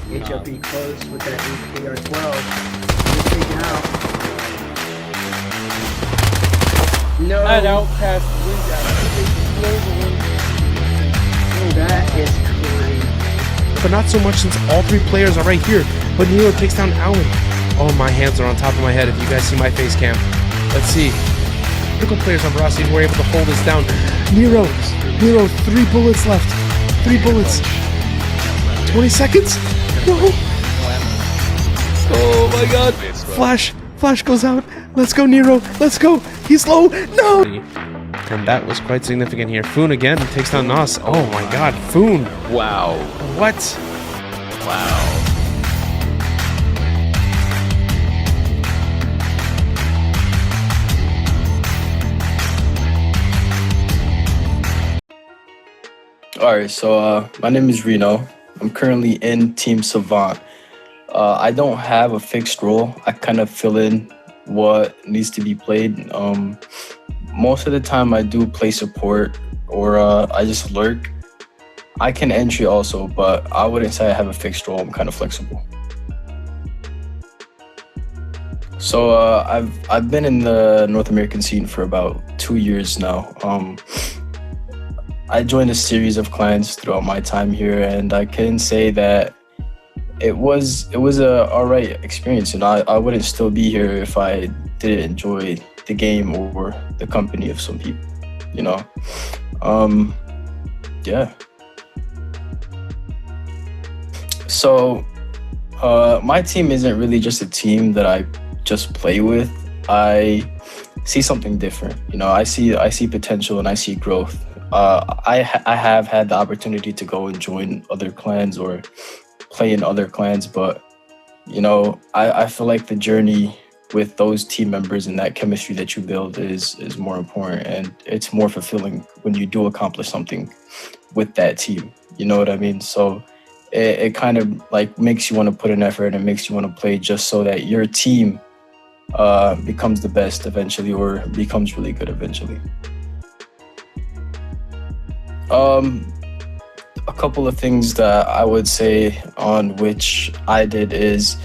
HLP close with that HPR-12. Good taken out. No. And out past Oh, that is crazy. But not so much since all three players are right here. But Nero takes down Allen. Oh, my hands are on top of my head if you guys see my face cam. Let's see. Critical players on Veracity who are able to hold us down. Nero, 3 bullets left. 3 bullets. 20 seconds? No. Oh my god. Flash goes out. Let's go, Nero. Let's go. He's low. No. And that was quite significant here. Foon again takes down Nos. Oh my god. Foon. Wow. What? Wow. Alright, so my name is Reno. I'm currently in Team Savant. I don't have a fixed role. I kind of fill in what needs to be played. Most of the time I do play support or I just lurk. I can entry also, but I wouldn't say I have a fixed role. I'm kind of flexible. So I've been in the North American scene for about 2 years now. I joined a series of clients throughout my time here, and I can say that it was a alright experience. And I wouldn't still be here if I didn't enjoy the game or the company of some people, you know. Yeah. So my team isn't really just a team that I just play with. I see something different, you know. I see potential and I see growth. I have had the opportunity to go and join other clans or play in other clans, but you know, I feel like the journey with those team members and that chemistry that you build is more important, and it's more fulfilling when you do accomplish something with that team. You know what I mean? So it kind of like makes you want to put in effort and makes you want to play just so that your team becomes the best eventually or becomes really good eventually. A couple of things that I would say on which I did is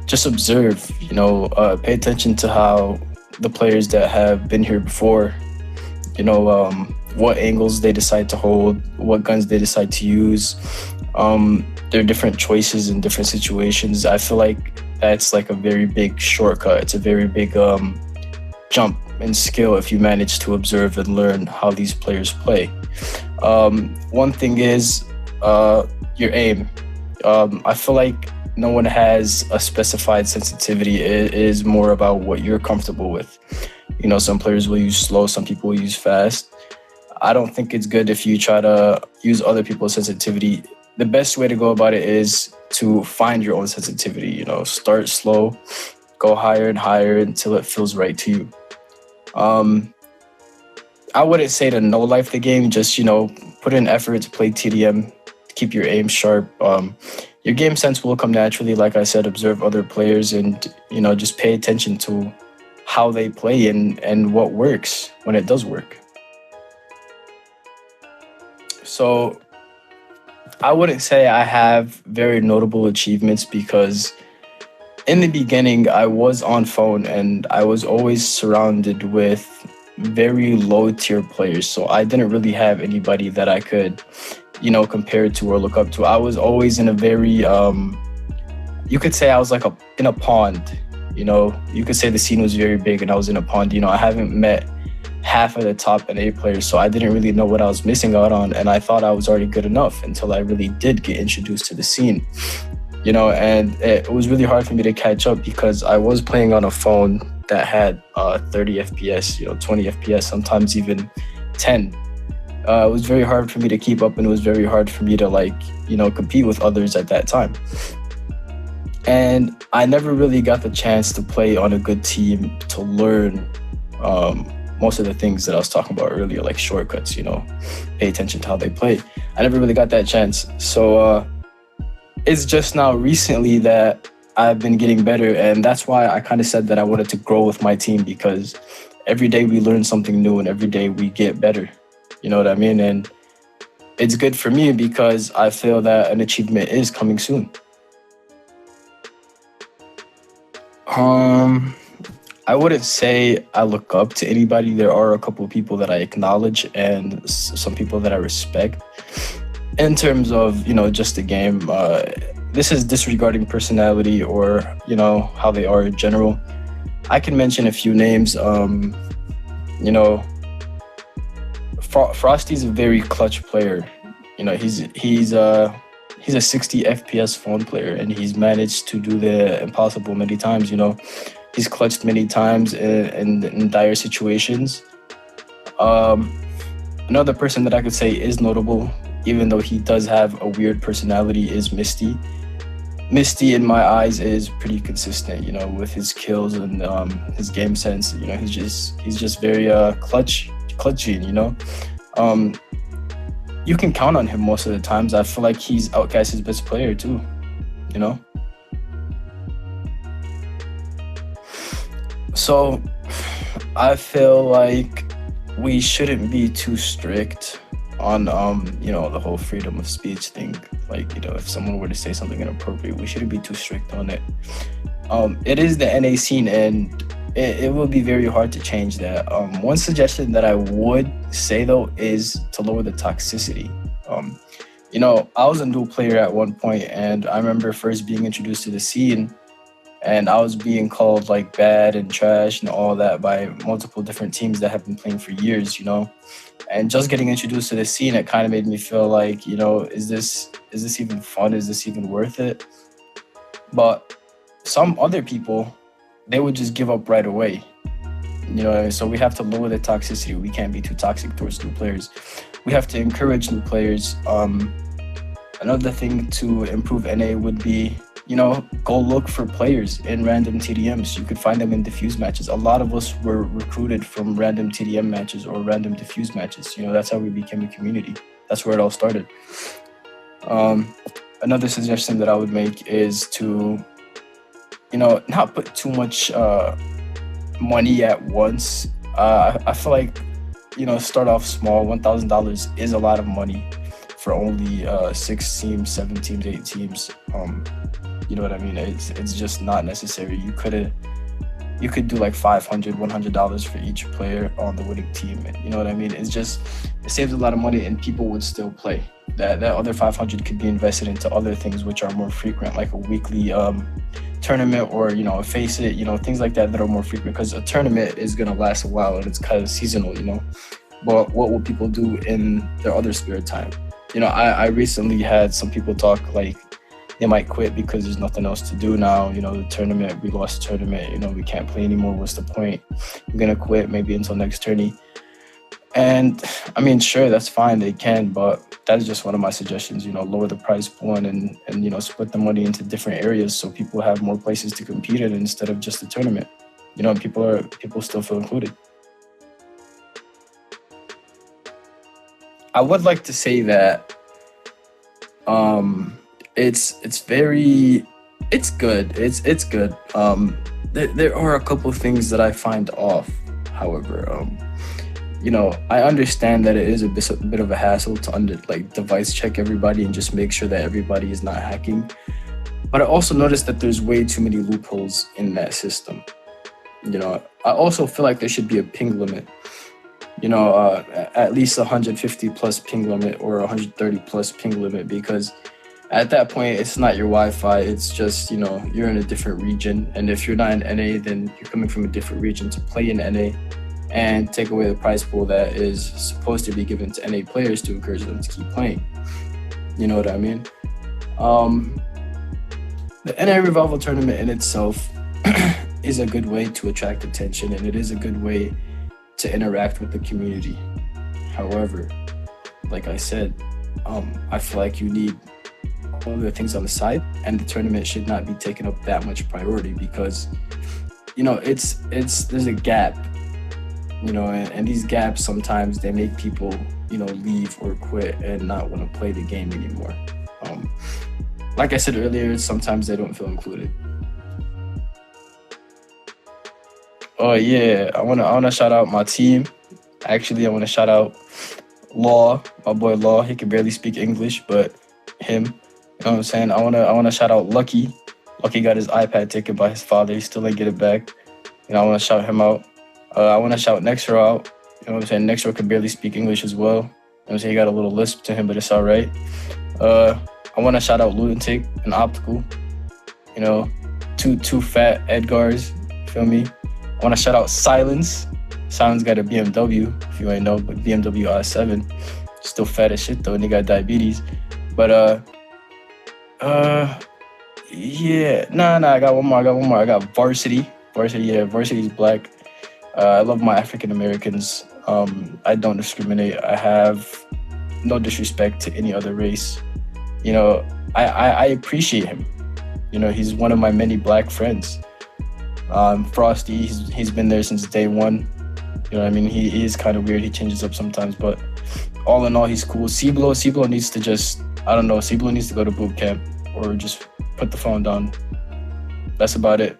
just observe, you know, pay attention to how the players that have been here before, you know, what angles they decide to hold, what guns they decide to use, their different choices in different situations. I feel like that's like a very big shortcut. It's a very big jump in skill if you manage to observe and learn how these players play. One thing is your aim. I feel like no one has a specified sensitivity. It is more about what you're comfortable with. You know, some players will use slow, some people will use fast. I don't think it's good if you try to use other people's sensitivity. The best way to go about it is to find your own sensitivity. You know, start slow, go higher and higher until it feels right to you. I wouldn't say to no life the game, just, you know, put in effort to play TDM, keep your aim sharp. Your game sense will come naturally. Like I said, observe other players and, you know, just pay attention to how they play and what works when it does work. So I wouldn't say I have very notable achievements because in the beginning I was on phone and I was always surrounded with very low tier players. So I didn't really have anybody that I could, you know, compare to or look up to. I was always in a very, you could say I was like in a pond, you know. You could say the scene was very big and I was in a pond. You know, I haven't met half of the top NA players, so I didn't really know what I was missing out on, and I thought I was already good enough until I really did get introduced to the scene, you know. And it was really hard for me to catch up because I was playing on a phone that had 30 FPS, you know, 20 FPS, sometimes even 10. It was very hard for me to keep up, and it was very hard for me to, like, you know, compete with others at that time. And I never really got the chance to play on a good team to learn most of the things that I was talking about earlier, like shortcuts, you know, pay attention to how they play. I never really got that chance. So it's just now recently that I've been getting better. And that's why I kind of said that I wanted to grow with my team, because every day we learn something new and every day we get better. You know what I mean? And it's good for me because I feel that an achievement is coming soon. I wouldn't say I look up to anybody. There are a couple of people that I acknowledge and some people that I respect. In terms of, just the game, this is disregarding personality or, how they are in general. I can mention a few names. Frosty's a very clutch player. He's a 60 FPS phone player, and he's managed to do the impossible many times. He's clutched many times in dire situations. Another person that I could say is notable, even though he does have a weird personality, is Misty. Misty, in my eyes, is pretty consistent, with his kills and his game sense. He's just very clutchy. You can count on him most of the times. I feel like he's Outcast's best player too. So I feel like we shouldn't be too strict on the whole freedom of speech thing. Like, if someone were to say something inappropriate, we shouldn't be too strict on it. It is the NA scene, and it will be very hard to change that. One suggestion that I would say though is to lower the toxicity. I was a new player at one point, and I remember first being introduced to the scene, and I was being called like bad and trash and all that by multiple different teams that have been playing for years, and just getting introduced to the scene, it kind of made me feel like, is this even fun? Is this even worth it? But some other people, they would just give up right away. So we have to lower the toxicity. We can't be too toxic towards new players. We have to encourage new players. Another thing to improve NA would be, go look for players in random TDMs. You could find them in diffuse matches. A lot of us were recruited from random TDM matches or random diffuse matches. That's how we became a community. That's where it all started. Another suggestion that I would make is to, not put too much money at once. I feel like, start off small. $1,000 is a lot of money for only 6 teams, 7 teams, 8 teams. You know what I mean? It's just not necessary. You could do like $500, $100 for each player on the winning team. You know what I mean? It saves a lot of money, and people would still play. That other $500 could be invested into other things which are more frequent, like a weekly tournament or a face it, things like that are more frequent, because a tournament is gonna last a while and it's kind of seasonal. But what will people do in their other spare time? I recently had some people talk like they might quit because there's nothing else to do now. The tournament, we lost the tournament, we can't play anymore. What's the point? I'm gonna quit maybe until next tourney. And I mean, sure, that's fine, they can, but that's just one of my suggestions. Lower the price point and split the money into different areas so people have more places to compete in instead of just the tournament. And people still feel included. I would like to say that it's good. It's good. There are a couple of things that I find off, however. I understand that it is a bit of a hassle to device check everybody and just make sure that everybody is not hacking. But I also noticed that there's way too many loopholes in that system. I also feel like there should be a ping limit. At least 150 plus ping limit or 130 plus ping limit, because at that point, it's not your Wi-Fi. It's just, you're in a different region. And if you're not in NA, then you're coming from a different region to play in NA and take away the prize pool that is supposed to be given to NA players to encourage them to keep playing. You know what I mean? The NA Revival tournament in itself is a good way to attract attention, and it is a good way to interact with the community. However, like I said, I feel like you need other things on the side, and the tournament should not be taking up that much priority, because there's a gap, and these gaps sometimes they make people leave or quit and not want to play the game anymore. Like I said earlier, sometimes they don't feel included. Oh yeah, I wanna shout out my team. Actually, I wanna shout out Law, my boy Law. He can barely speak English, but him. You know what I'm saying? I wanna shout out Lucky. Lucky got his iPad taken by his father. He still didn't get it back. You know, I want to shout him out. I want to shout Nexro out. You know what I'm saying? Nexro can barely speak English as well. You know what I'm saying? He got a little lisp to him, but it's all right. I want to shout out Lunatic and Optical. You know, two fat Edgars. Feel me? I want to shout out Silence. Silence got a BMW, if you ain't know, but BMW i7. Still fat as shit though, and he got diabetes. But yeah, nah, I got one more. I got Varsity. Varsity's black. I love my African Americans. I don't discriminate. I have no disrespect to any other race. You know, I appreciate him. You know, he's one of my many black friends. Frosty, he's been there since day one. You know what I mean? He is kind of weird. He changes up sometimes, but all in all, he's cool. Ciblo needs to just, I don't know, Ciblo needs to go to boot camp or just put the phone down. That's about it.